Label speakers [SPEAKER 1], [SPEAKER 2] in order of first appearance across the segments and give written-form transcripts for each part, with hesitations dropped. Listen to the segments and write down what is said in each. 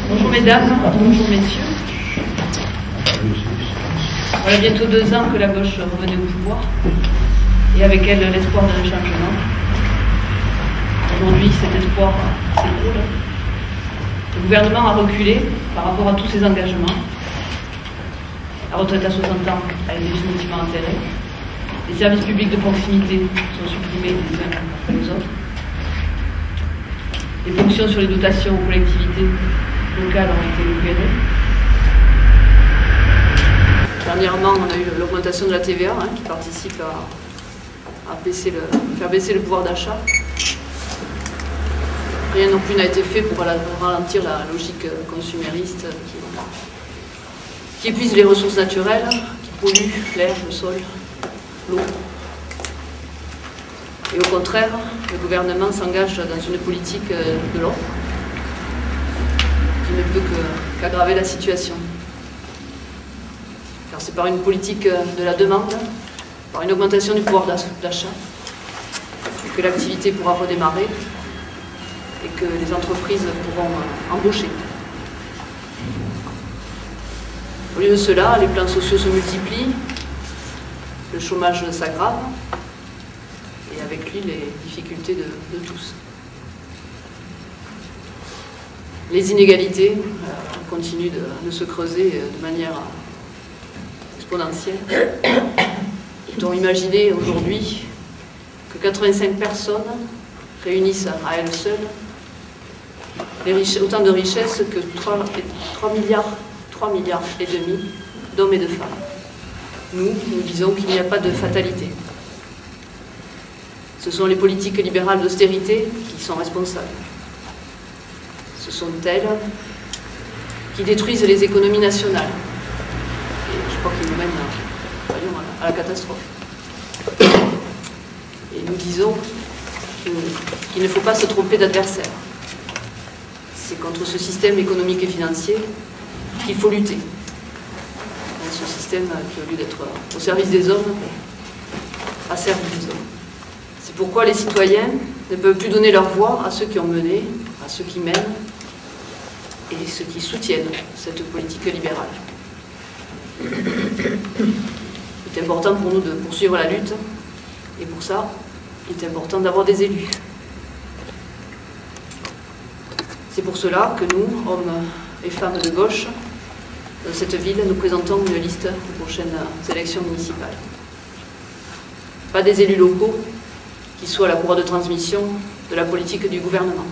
[SPEAKER 1] Bonjour mesdames, bonjour messieurs. Voilà bientôt 2 ans que la gauche revenait au pouvoir et avec elle l'espoir d'un changement. Aujourd'hui cet espoir s'écroule. Le gouvernement a reculé par rapport à tous ses engagements. La retraite à 60 ans a été définitivement enterrée. Les services publics de proximité sont supprimés les uns après les autres. Les ponctions sur les dotations aux collectivités locales ont été libérées. Dernièrement, on a eu l'augmentation de la TVA qui participe à faire baisser le pouvoir d'achat. Rien non plus n'a été fait pour ralentir la logique consumériste qui épuise les ressources naturelles, qui pollue l'air, le sol, l'eau. Et au contraire, le gouvernement s'engage dans une politique de l'offre qui ne peut qu'aggraver la situation. Car c'est par une politique de la demande, par une augmentation du pouvoir d'achat, que l'activité pourra redémarrer et que les entreprises pourront embaucher. Au lieu de cela, les plans sociaux se multiplient, le chômage s'aggrave, et avec lui les difficultés de tous. Les inégalités continuent de se creuser de manière exponentielle. Peut-on imaginer aujourd'hui que 85 personnes réunissent à elles seules autant de richesses que 3 milliards et demi d'hommes et de femmes. Nous disons qu'il n'y a pas de fatalité. Ce sont les politiques libérales d'austérité qui sont responsables. Ce sont elles qui détruisent les économies nationales. Et je crois qu'ils nous mènent à la catastrophe. Et nous disons qu'il ne faut pas se tromper d'adversaire. C'est contre ce système économique et financier qu'il faut lutter. Ce système qui, au lieu d'être au service des hommes, asservit les hommes. C'est pourquoi les citoyens ne peuvent plus donner leur voix à ceux qui ont mené, à ceux qui mènent et ceux qui soutiennent cette politique libérale. Il est important pour nous de poursuivre la lutte et pour ça, il est important d'avoir des élus. C'est pour cela que nous, hommes et femmes de gauche, dans cette ville, nous présentons une liste aux prochaines élections municipales. Pas des élus locaux qui soient la courroie de transmission de la politique du gouvernement.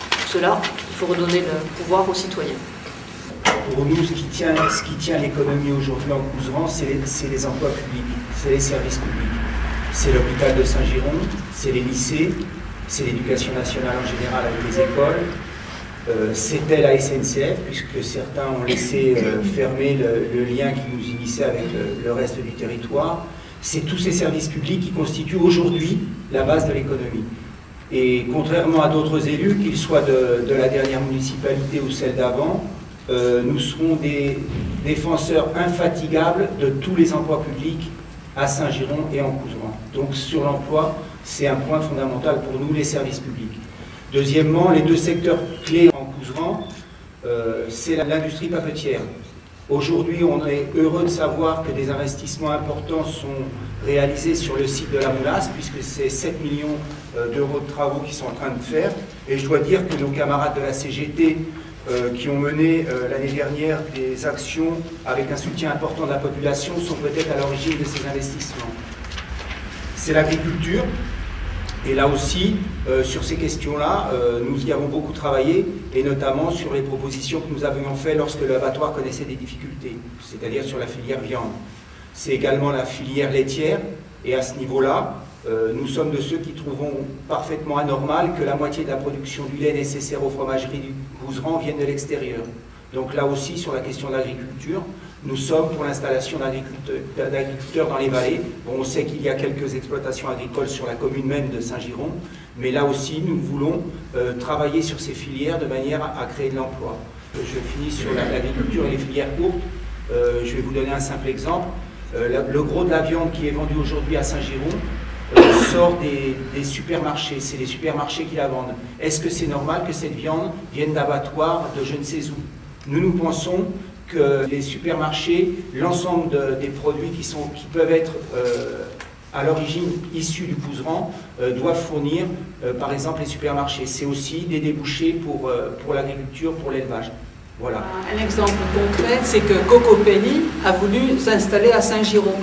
[SPEAKER 1] Pour cela, il faut redonner le pouvoir aux citoyens.
[SPEAKER 2] Pour nous, ce qui tient l'économie aujourd'hui en Couserans, c'est les emplois publics, c'est les services publics. C'est l'hôpital de Saint-Giron, c'est les lycées, c'est l'éducation nationale en général avec les écoles, c'était la SNCF, puisque certains ont laissé fermer le lien qui nous unissait avec le reste du territoire. C'est tous ces services publics qui constituent aujourd'hui la base de l'économie. Et contrairement à d'autres élus, qu'ils soient de la dernière municipalité ou celle d'avant, nous serons des défenseurs infatigables de tous les emplois publics à Saint-Giron et en Couserans. Donc sur l'emploi, c'est un point fondamental pour nous, les services publics. Deuxièmement, les 2 secteurs clés en Couserans, c'est l'industrie papetière. Aujourd'hui, on est heureux de savoir que des investissements importants sont réalisés sur le site de la Moulasse, puisque c'est 7 millions d'euros de travaux qui sont en train de faire. Et je dois dire que nos camarades de la CGT qui ont mené l'année dernière des actions avec un soutien important de la population sont peut-être à l'origine de ces investissements. C'est l'agriculture. Et là aussi, sur ces questions-là, nous y avons beaucoup travaillé, et notamment sur les propositions que nous avions faites lorsque l'abattoir connaissait des difficultés, c'est-à-dire sur la filière viande. C'est également la filière laitière, et à ce niveau-là, nous sommes de ceux qui trouvons parfaitement anormal que la moitié de la production du lait nécessaire aux fromageries du Couserans vienne de l'extérieur. Donc là aussi, sur la question de l'agriculture, nous sommes pour l'installation d'agriculteurs dans les vallées. Bon, on sait qu'il y a quelques exploitations agricoles sur la commune même de Saint-Giron, mais là aussi, nous voulons travailler sur ces filières de manière à créer de l'emploi. Je finis sur l'agriculture et les filières courtes. Je vais vous donner un simple exemple. Le gros de la viande qui est vendue aujourd'hui à Saint-Giron sort des supermarchés, c'est les supermarchés qui la vendent. Est-ce que c'est normal que cette viande vienne d'abattoirs de je ne sais où? Nous pensons que les supermarchés, l'ensemble des produits qui peuvent être à l'origine issus du couserans, doivent fournir, par exemple, les supermarchés. C'est aussi des débouchés pour l'agriculture, pour l'élevage. Voilà.
[SPEAKER 3] Un exemple concret, c'est que Cocopelli a voulu s'installer à Saint-Giron.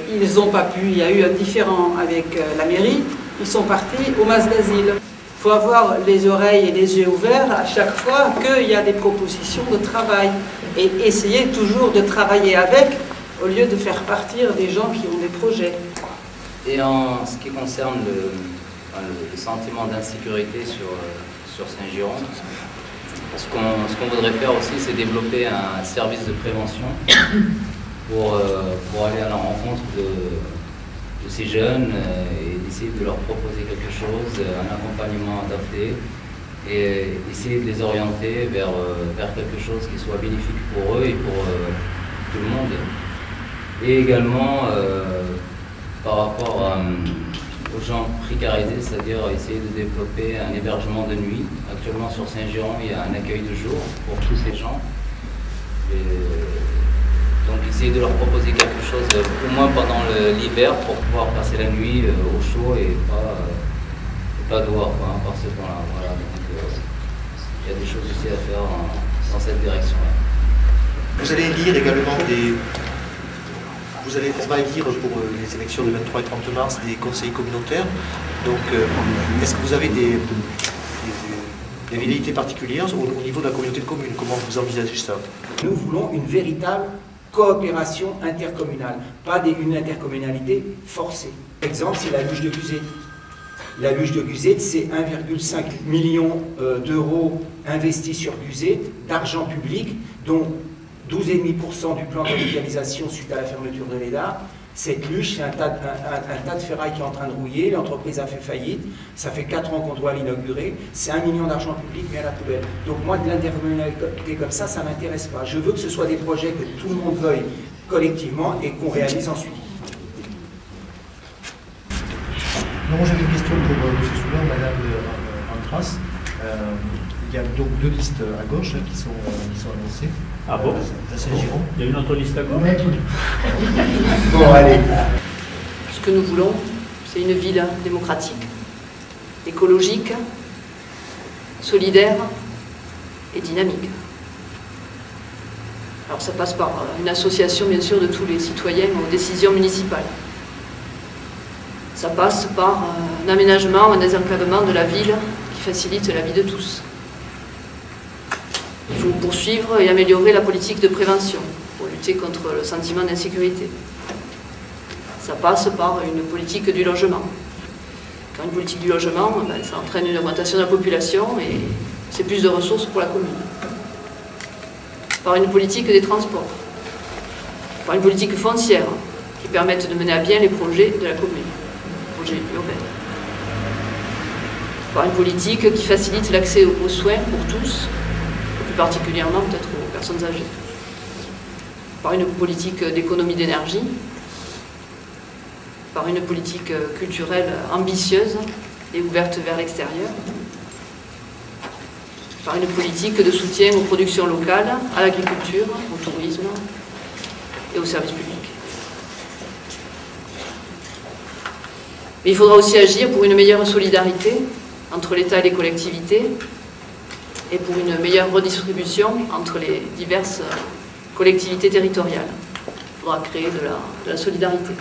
[SPEAKER 3] Ils n'ont pas pu, il y a eu un différend avec la mairie, ils sont partis au Mas d'Asile. Il faut avoir les oreilles et les yeux ouverts à chaque fois qu'il y a des propositions de travail et essayer toujours de travailler avec au lieu de faire partir des gens qui ont des projets.
[SPEAKER 4] Et en ce qui concerne le sentiment d'insécurité sur Saint-Giron, ce qu'on voudrait faire aussi, c'est développer un service de prévention pour aller à la rencontre de ces jeunes et d'essayer de leur proposer quelque chose, un accompagnement adapté et essayer de les orienter vers quelque chose qui soit bénéfique pour eux et pour tout le monde. Et également par rapport aux gens précarisés, c'est-à-dire essayer de développer un hébergement de nuit. Actuellement sur Saint-Giron, il y a un accueil de jour pour tous ces gens. Donc essayer de leur proposer quelque chose au moins pendant l'hiver pour pouvoir passer la nuit au chaud et pas dehors par ce temps-là. Voilà, donc il y a des choses aussi à faire dans cette direction-là.
[SPEAKER 5] Vous allez lire également on va élire pour les élections du 23 et 30 mars des conseillers communautaires. Donc, est-ce que vous avez des velléités particulières au niveau de la communauté de communes? Comment vous envisagez ça?
[SPEAKER 2] Nous voulons une véritable coopération intercommunale, pas une intercommunalité forcée. Par exemple, c'est la luge de Guzet. La luge de Guzet, c'est 1,5 million d'euros investis sur Guzet, d'argent public, dont 12,5% du plan de revitalisation suite à la fermeture de l'EDA. Cette luge, c'est un tas de ferraille qui est en train de rouiller, l'entreprise a fait faillite, ça fait 4 ans qu'on doit l'inaugurer, c'est 1 million d'argent public mis à la poubelle. Donc moi, de l'intercommunalité comme ça ne m'intéresse pas. Je veux que ce soit des projets que tout le monde veuille collectivement et qu'on réalise ensuite.
[SPEAKER 5] Non, j'avais une question pour M. Soulin, Madame Antras. Il y a donc 2 listes à gauche qui sont annoncées.
[SPEAKER 6] Ah bon?
[SPEAKER 5] À Saint-Giron.
[SPEAKER 6] Il y a une autre liste à gauche?
[SPEAKER 2] Bon, allez.
[SPEAKER 1] Ce que nous voulons, c'est une ville démocratique, écologique, solidaire et dynamique. Alors ça passe par une association, bien sûr, de tous les citoyens aux décisions municipales. Ça passe par un aménagement, un désenclavement de la ville qui facilite la vie de tous. Il faut poursuivre et améliorer la politique de prévention pour lutter contre le sentiment d'insécurité. Ça passe par une politique du logement. Quand une politique du logement, ça entraîne une augmentation de la population et c'est plus de ressources pour la commune. Par une politique des transports. Par une politique foncière qui permette de mener à bien les projets de la commune, les projets urbains. Par une politique qui facilite l'accès aux soins pour tous, plus particulièrement peut-être aux personnes âgées. Par une politique d'économie d'énergie, par une politique culturelle ambitieuse et ouverte vers l'extérieur, par une politique de soutien aux productions locales, à l'agriculture, au tourisme et aux services publics. Mais il faudra aussi agir pour une meilleure solidarité entre l'État et les collectivités et pour une meilleure redistribution entre les diverses collectivités territoriales. Il faudra créer de la solidarité.